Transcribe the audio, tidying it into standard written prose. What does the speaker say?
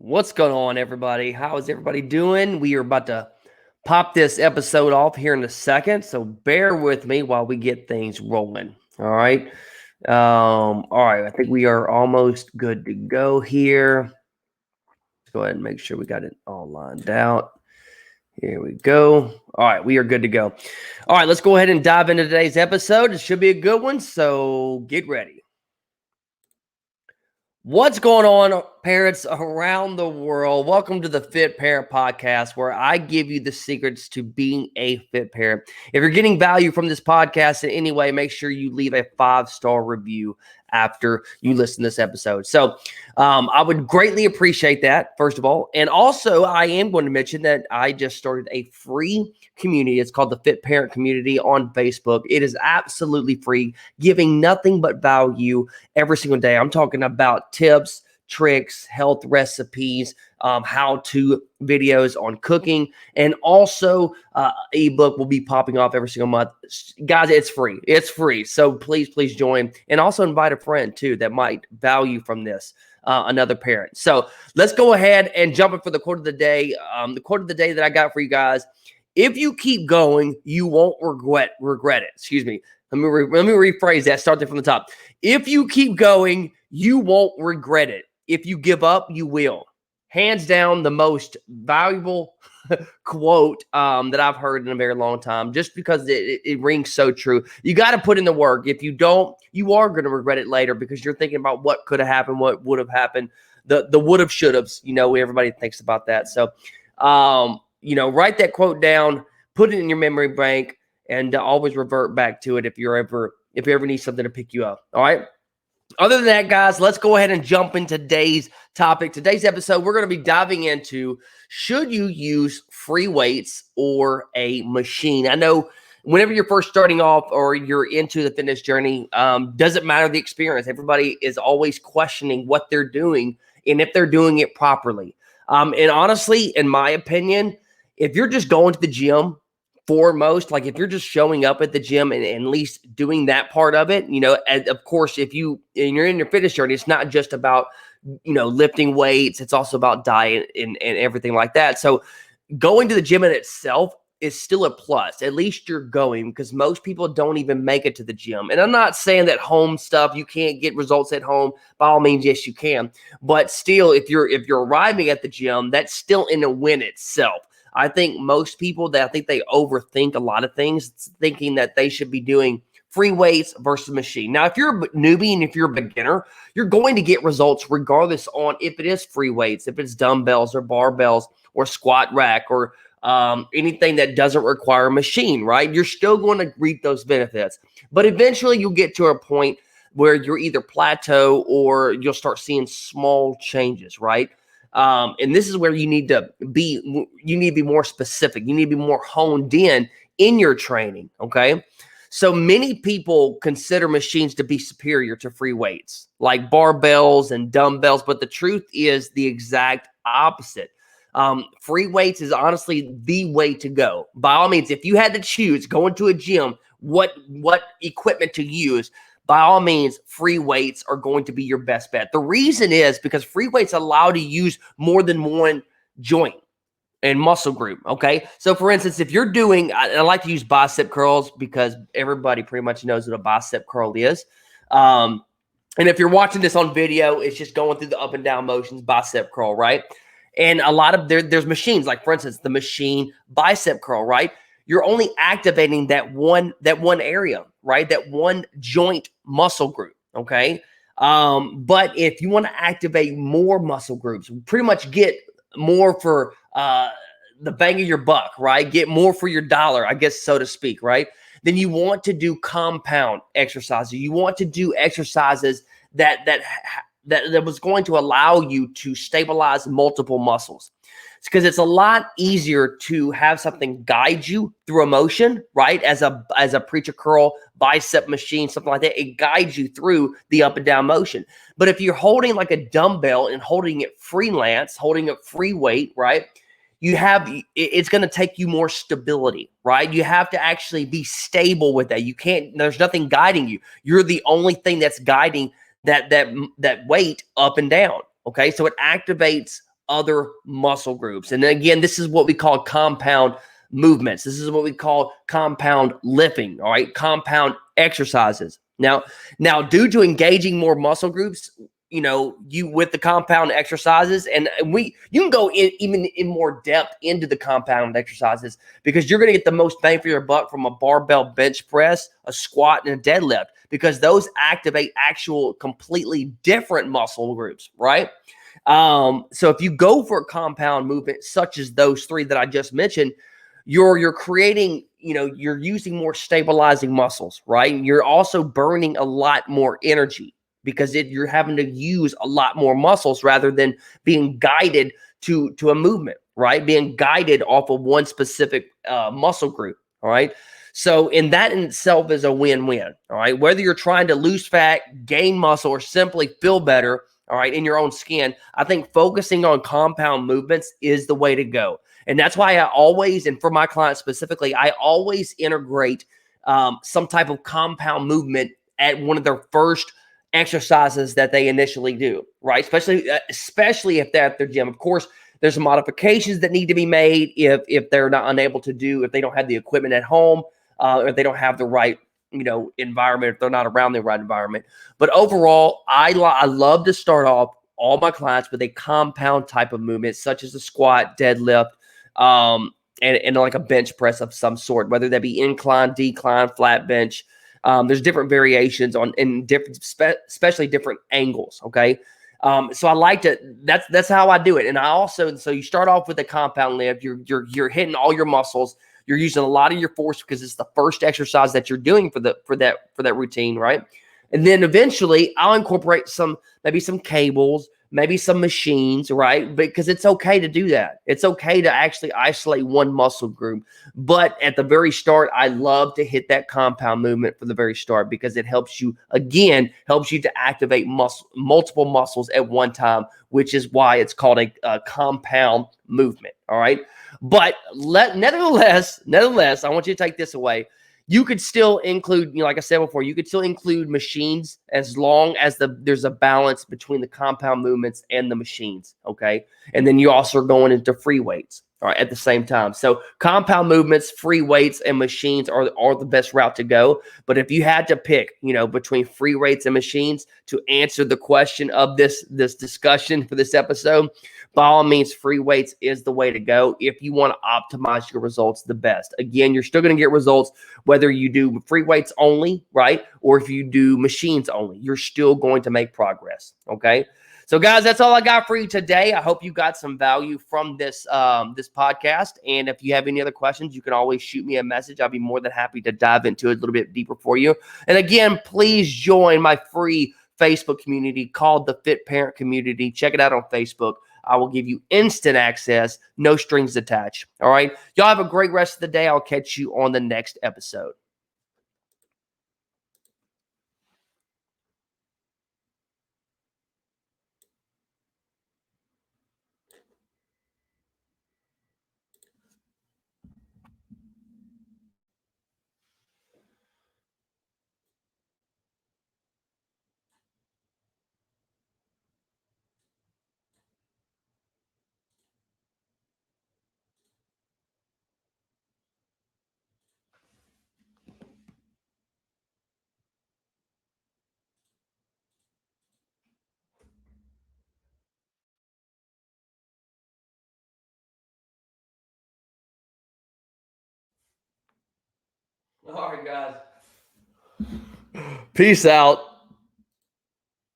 What's going on, everybody? How is everybody doing? We are about to pop this episode off here in a second, so bear with me while we get things rolling. All right. All right. I think we are almost good to go here. Let's go ahead and make sure we got it all lined out. Here we go. All right, we are good to go. All right, let's go ahead and dive into today's episode. It should be a good one, so get ready. What's going on, parents around the world? Welcome to the Fit Parent Podcast, where I give you the secrets to being a fit parent. If you're getting value from this podcast in any way, make sure you leave a 5-star review after you listen to this episode. So I would greatly appreciate that, first of all. And also, I am going to mention that I just started a free community. It's called the Fit Parent Community on Facebook. It is absolutely free, giving nothing but value every single day. I'm talking about tips, tricks, health recipes, how-to videos on cooking, and also ebook will be popping off every single month. Guys, it's free. It's free. So please join, and also invite a friend too that might value from this. Another parent. So let's go ahead and jump in for the quote of the day. The quote of the day that I got for you guys: if you keep going, you won't regret it. Excuse me. Let me rephrase that. Start there from the top. If you keep going, you won't regret it. If you give up, you will. Hands down, the most valuable quote that I've heard in a very long time, just because it rings so true. You got to put in the work. If you don't, you are going to regret it later because you're thinking about what could have happened, what would have happened, the would have, should have. Everybody thinks about that. So, write that quote down, put it in your memory bank, and always revert back to it if you ever need something to pick you up. All right. Other than that, guys, let's go ahead and jump into today's topic. Today's episode, we're going to be diving into, should you use free weights or a machine? I know whenever you're first starting off or you're into the fitness journey, doesn't matter the experience. Everybody is always questioning what they're doing and if they're doing it properly. And honestly, in my opinion, if you're just going to the gym, foremost, like if you're just showing up at the gym and at least doing that part of it, and of course, if you're in your fitness journey, it's not just about, lifting weights. It's also about diet and everything like that. So going to the gym in itself is still a plus. At least you're going, because most people don't even make it to the gym. And I'm not saying that home stuff, you can't get results at home. By all means, yes, you can. But still, if you're arriving at the gym, that's still in a win itself. I think most people they overthink a lot of things, thinking that they should be doing free weights versus machine. Now, if you're a newbie and if you're a beginner, you're going to get results regardless on if it is free weights, if it's dumbbells or barbells or squat rack or anything that doesn't require a machine, right? You're still going to reap those benefits. But eventually you'll get to a point where you're either plateau or you'll start seeing small changes, right? And this is where you need to be more specific. You need to be more honed in your training. Okay. So many people consider machines to be superior to free weights like barbells and dumbbells. But the truth is the exact opposite. Free weights is honestly the way to go. By all means, if you had to choose going to a gym, what equipment to use, by all means, free weights are going to be your best bet. The reason is because free weights allow you to use more than one joint and muscle group, okay? So, for instance, if you're doing, I like to use bicep curls because everybody pretty much knows what a bicep curl is. And if you're watching this on video, it's just going through the up and down motions, bicep curl, right? And a lot of there's machines, like, for instance, the machine bicep curl, right? You're only activating that one area, right? That one joint muscle group, okay? But if you want to activate more muscle groups, pretty much get more for the bang of your buck, right? Get more for your dollar, I guess, so to speak, right? Then you want to do compound exercises. You want to do exercises that was going to allow you to stabilize multiple muscles. It's because it's a lot easier to have something guide you through a motion, right? As a preacher curl, bicep machine, something like that, it guides you through the up and down motion. But if you're holding like a dumbbell and holding it freelance, holding it free weight, right? It's going to take you more stability, right? You have to actually be stable with that. There's nothing guiding you. You're the only thing that's guiding that weight up and down. Okay. So it activates other muscle groups. And again, this is what we call compound movements. This is what we call compound lifting, all right? Compound exercises. Now, due to engaging more muscle groups, you with the compound exercises, and you can go even in more depth into the compound exercises because you're going to get the most bang for your buck from a barbell bench press, a squat, and a deadlift because those activate actual completely different muscle groups, right? So if you go for a compound movement such as those three that I just mentioned, you're creating, you're using more stabilizing muscles, right? You're also burning a lot more energy because you're having to use a lot more muscles rather than being guided to a movement, right? Being guided off of one specific muscle group, all right? So in that in itself is a win-win, all right? Whether you're trying to lose fat, gain muscle, or simply feel better, all right, in your own skin, I think focusing on compound movements is the way to go. And that's why I always, and for my clients specifically, I always integrate some type of compound movement at one of their first exercises that they initially do, right? Especially if they're at their gym. Of course, there's some modifications that need to be made if they're not unable to do, if they don't have the equipment at home, or if they don't have the right environment, if they're not around the right environment. But overall, I love to start off all my clients with a compound type of movement, such as a squat, deadlift, and like a bench press of some sort, whether that be incline, decline, flat bench. There's different variations in different, especially different angles. Okay. So I like to, that's how I do it. And I also, so you start off with a compound lift, you're hitting all your muscles. You're using a lot of your force because it's the first exercise that you're doing for that routine, right? And then eventually I'll incorporate maybe some cables, maybe some machines, right? Because it's okay to do that. It's okay to actually isolate one muscle group. But at the very start, I love to hit that compound movement for the very start because it helps you to activate multiple muscles at one time, which is why it's called a compound movement. All right. But nevertheless, I want you to take this away. You could still include, like I said before, you could still include machines as long as there's a balance between the compound movements and the machines. Okay. And then you also are going into free weights, all right, at the same time. So compound movements, free weights, and machines are the best route to go. But if you had to pick, between free weights and machines to answer the question of this discussion for this episode, by all means, free weights is the way to go if you want to optimize your results the best. Again, you're still going to get results whether you do free weights only, right? Or if you do machines only, you're still going to make progress. Okay. So guys, that's all I got for you today. I hope you got some value from this podcast. And if you have any other questions, you can always shoot me a message. I'll be more than happy to dive into it a little bit deeper for you. And again, please join my free Facebook community called the Fit Parent Community. Check it out on Facebook. I will give you instant access, no strings attached. All right. Y'all have a great rest of the day. I'll catch you on the next episode. All right, guys. Peace out.